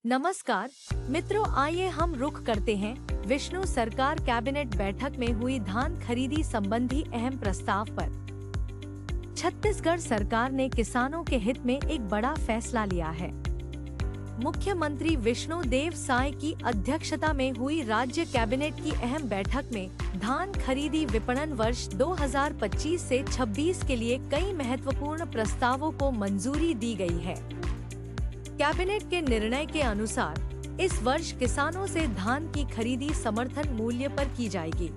नमस्कार मित्रों, आइए हम रुख करते हैं विष्णु सरकार कैबिनेट बैठक में हुई धान खरीदी संबंधी अहम प्रस्ताव पर। छत्तीसगढ़ सरकार ने किसानों के हित में एक बड़ा फैसला लिया है। मुख्यमंत्री विष्णुदेव साय की अध्यक्षता में हुई राज्य कैबिनेट की अहम बैठक में धान खरीदी विपणन वर्ष 2025 से 26 के लिए कई महत्वपूर्ण प्रस्तावों को मंजूरी दी गई है। कैबिनेट के निर्णय के अनुसार इस वर्ष किसानों से धान की खरीदी समर्थन मूल्य पर की जाएगी।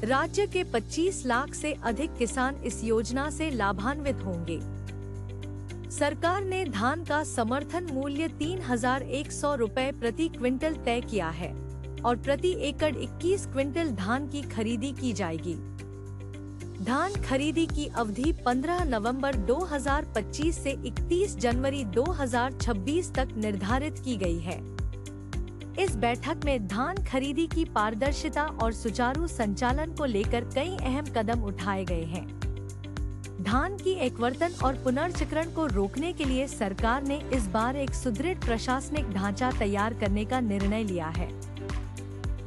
राज्य के 25 लाख से अधिक किसान इस योजना से लाभान्वित होंगे। सरकार ने धान का समर्थन मूल्य 3,100 रुपए प्रति क्विंटल तय किया है और प्रति एकड़ 21 क्विंटल धान की खरीदी की जाएगी। धान खरीदी की अवधि 15 नवंबर 2025 से 31 जनवरी 2026 तक निर्धारित की गई है। इस बैठक में धान खरीदी की पारदर्शिता और सुचारू संचालन को लेकर कई अहम कदम उठाए गए हैं। धान की एकवर्तन और पुनर्चक्रण को रोकने के लिए सरकार ने इस बार एक सुदृढ़ प्रशासनिक ढांचा तैयार करने का निर्णय लिया है।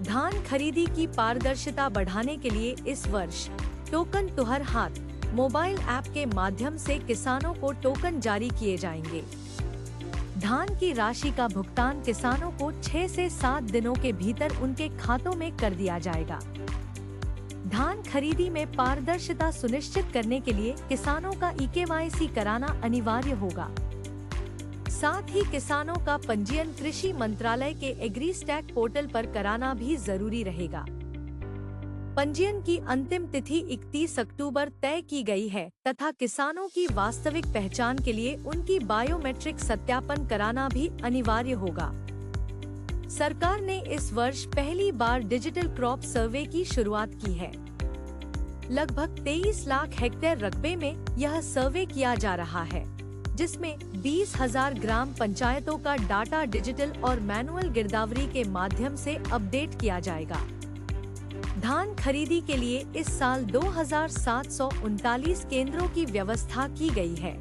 धान खरीदी की पारदर्शिता बढ़ाने के लिए इस वर्ष टोकन तुहर हाथ मोबाइल ऐप के माध्यम से किसानों को टोकन जारी किए जाएंगे। धान की राशि का भुगतान किसानों को 6 से 7 दिनों के भीतर उनके खातों में कर दिया जाएगा। धान खरीदी में पारदर्शिता सुनिश्चित करने के लिए किसानों का eKYC कराना अनिवार्य होगा। साथ ही किसानों का पंजीयन कृषि मंत्रालय के एग्रीस्टैक पोर्टल पर कराना भी जरूरी रहेगा। पंजीयन की अंतिम तिथि 31 अक्टूबर तय की गई है तथा किसानों की वास्तविक पहचान के लिए उनकी बायोमेट्रिक सत्यापन कराना भी अनिवार्य होगा। सरकार ने इस वर्ष पहली बार डिजिटल क्रॉप सर्वे की शुरुआत की है। लगभग 23 लाख हेक्टेयर रकबे में यह सर्वे किया जा रहा है, जिसमें 20,000 ग्राम पंचायतों का डाटा डिजिटल और मैनुअल गिरदावरी के माध्यम से अपडेट किया जाएगा। धान खरीदी के लिए इस साल 2,739 केंद्रों की व्यवस्था की गई है।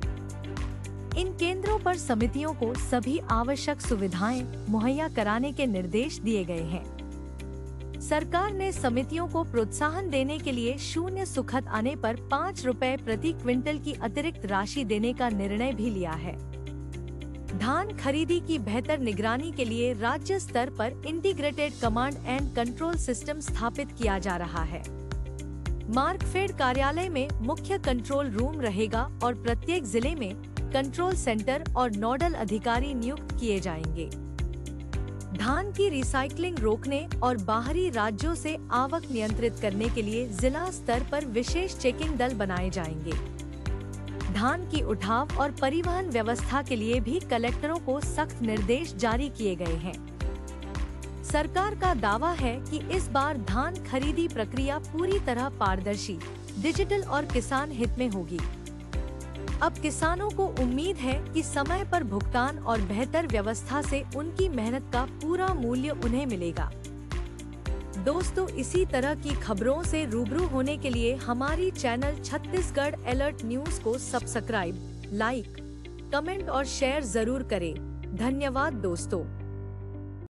इन केंद्रों पर समितियों को सभी आवश्यक सुविधाएं मुहैया कराने के निर्देश दिए गए हैं। सरकार ने समितियों को प्रोत्साहन देने के लिए शून्य सुखद आने पर 5 रुपए प्रति क्विंटल की अतिरिक्त राशि देने का निर्णय भी लिया है। धान खरीदी की बेहतर निगरानी के लिए राज्य स्तर पर integrated command and control system स्थापित किया जा रहा है। मार्कफेड कार्यालय में मुख्य कंट्रोल रूम रहेगा और प्रत्येक जिले में कंट्रोल सेंटर और नोडल अधिकारी नियुक्त किए जाएंगे। धान की रिसाइकलिंग रोकने और बाहरी राज्यों से आवक नियंत्रित करने के लिए जिला स्तर पर विशेष चेकिंग दल बनाए जाएंगे। धान की उठाव और परिवहन व्यवस्था के लिए भी कलेक्टरों को सख्त निर्देश जारी किए गए हैं। सरकार का दावा है कि इस बार धान खरीदी प्रक्रिया पूरी तरह पारदर्शी, डिजिटल और किसान हित में होगी। अब किसानों को उम्मीद है कि समय पर भुगतान और बेहतर व्यवस्था से उनकी मेहनत का पूरा मूल्य उन्हें मिलेगा। दोस्तों, इसी तरह की खबरों से रूबरू होने के लिए हमारी चैनल छत्तीसगढ़ अलर्ट न्यूज को सब्सक्राइब, लाइक, कमेंट और शेयर जरूर करें। धन्यवाद दोस्तों।